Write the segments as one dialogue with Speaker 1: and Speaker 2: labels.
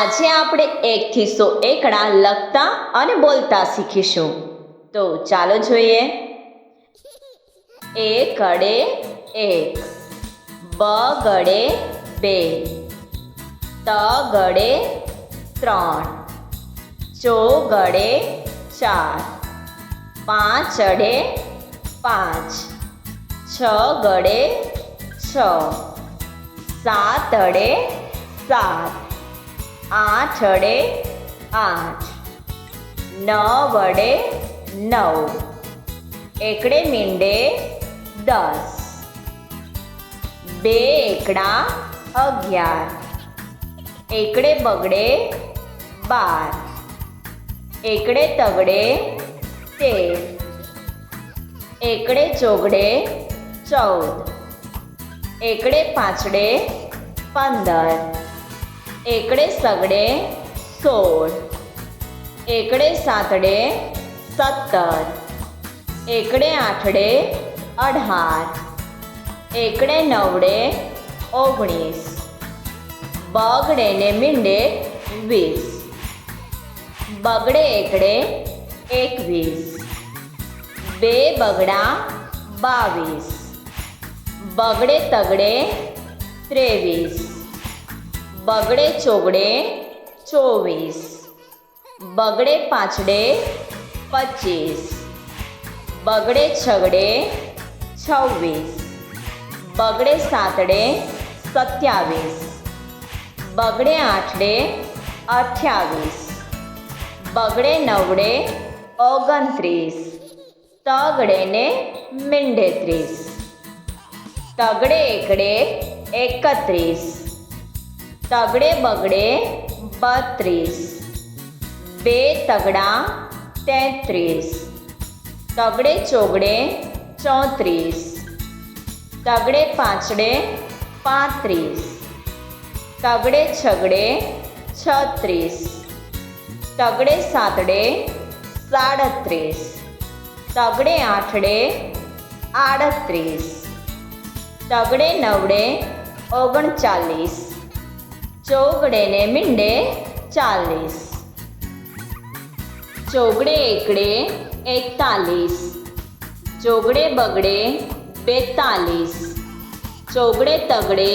Speaker 1: આજે આપણે 1 થી 100 એકડા લખતા અને બોલતા શીખીશું. તો ચાલો જોઈએ. એકડે 1, બગડે 2, તગડે 3, ચોગડે 4, પાંચડે 5, છગડે 6, સાતડે 7, આઠડે 8, નવડે 9, એકડે મીંડે 10, બે એકડા 11, એકડે બગડે 12, એકડે તગડે 13, એકડે ચોગડે 14, એકડે પાંચડે 15, એકડે સગડે 16, એકડે સાતડે 17, એકડે આઠડે 18, એકડે નવડે 19, બગડે ને મીંડે 20, બગડે એકડે 21, બે બગડા 22, બગડે તગડે 23, બગડે ચોગડે 24, બગડે પાંચડે 25, બગડે છગડે 26, બગડે સાતડે 27, બગડે આઠડે 28, બગડે નવડે 29, તગડે ને મીંડે 30, તગડે એકડે 31, તગડે બગડે 32, બે તગડા 33, તગડે ચોગડે 34, તગડે પાંચડે 35, તગડે છગડે 36, તગડે સાતડે 37, તગડે આઠડે 38, તગડે નવડે 39, ચોગડે ને મીંડે 40, ચોગડે એકડે 41, ચોગડે બગડે 42, ચોગડે તગડે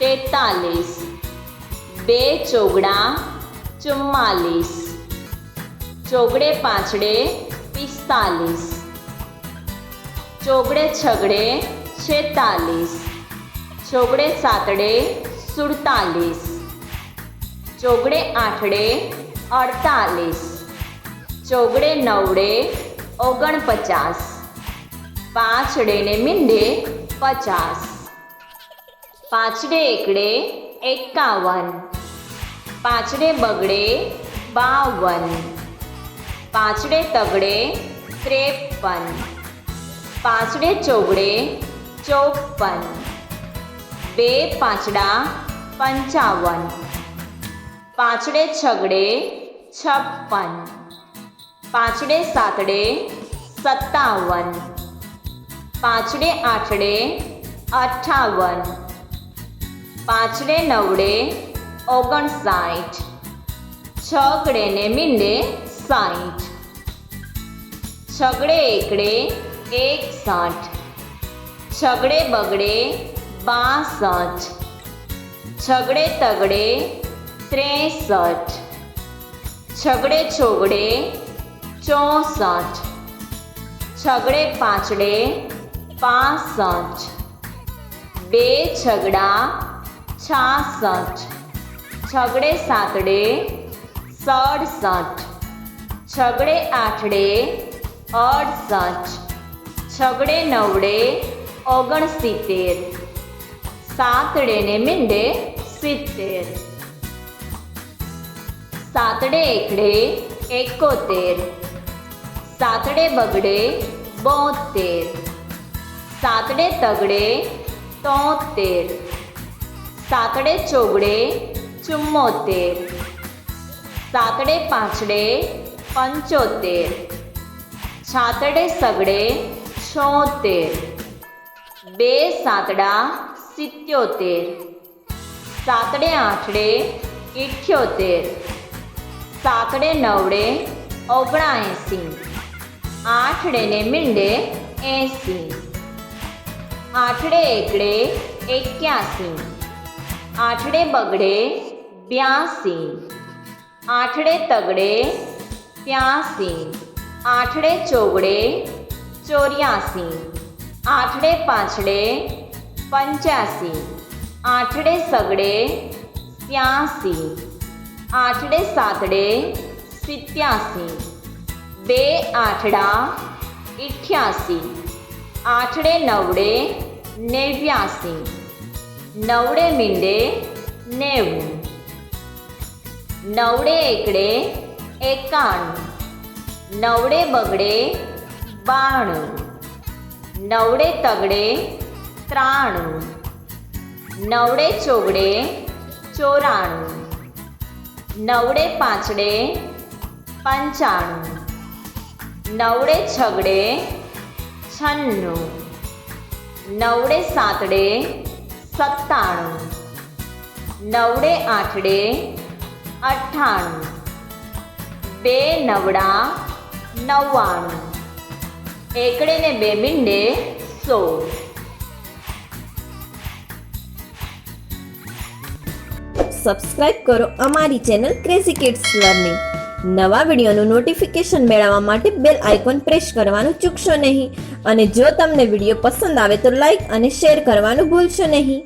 Speaker 1: 43, બે ચોગડા 44, ચોગડે પાંચડે 45, ચોગડે છગડે 46, ચોગડે સાતડે 47, ચોગડે આઠડે 48, ચોગડે નવડે 49, પાંચડે ને મીંડે 50, પાંચડે એકડે 51, પાંચડે બગડે 52, પાંચડે તગડે 53, પાંચડે ચોગડે 54, બે પાંચડા 55, પાંચડે છગડે 56, પાંચડે સાતડે 57, પાંચડે આઠડે 58, પાંચડે નવડે 59, છગડે ને મીંડે 60, છગડે એકડે 61, છગડે બગડે 62, છગડે તગડે 63, છગડે ચોગડે 64, છગડે પાંચડે 65, બે છગડા 66, છગડે સાતડે 67, છગડે આઠડે 68, છગડે નવડે 69, સાતડે ને મીંડે 70, સાતડે એકડે 71, સાતડે બગડે 72, સાતડે તગડે 73, સાતડે ચોગડે 74, સાતડે પાંચડે 75, છાતડે સગડે 76, બે સાતડા 77, સાતડે આઠડે 78 સાતડે નવડે 79 આઠડે ને મીંડે 80 આઠડે એકડે 81 આઠડે બગડે 82 આઠડે તગડે 83 આઠડે ચોગડે 84 આઠડે પાંચડે 85 આઠડે સગડે 86 આઠડે સાતડે 87 બે આઠડા 88 આઠડે નવડે 89 નવડે મીંડે 90 નવડે એકડે 91 નવડે બગડે 92 નવડે તગડે 93 નવડે ચોગડે 94 નવડે પાંચડે 95 નવડે છગડે 96 નવડે સાતડે 97 નવડે આઠડે 98 બે નવડા 99 એકડે ને બે મીંડે 100
Speaker 2: સબસ્ક્રાઇબ કરો અમારી ચેનલ ક્રેઝી કિડ્સ લર્નિંગ. નવા વિડીયોનું નોટિફિકેશન મેળવવા માટે બેલ આઇકોન પ્રેસ કરવાનું ચૂકશો નહીં અને જો તમને વિડીયો પસંદ આવે તો લાઈક અને શેર કરવાનું ભૂલશો નહીં.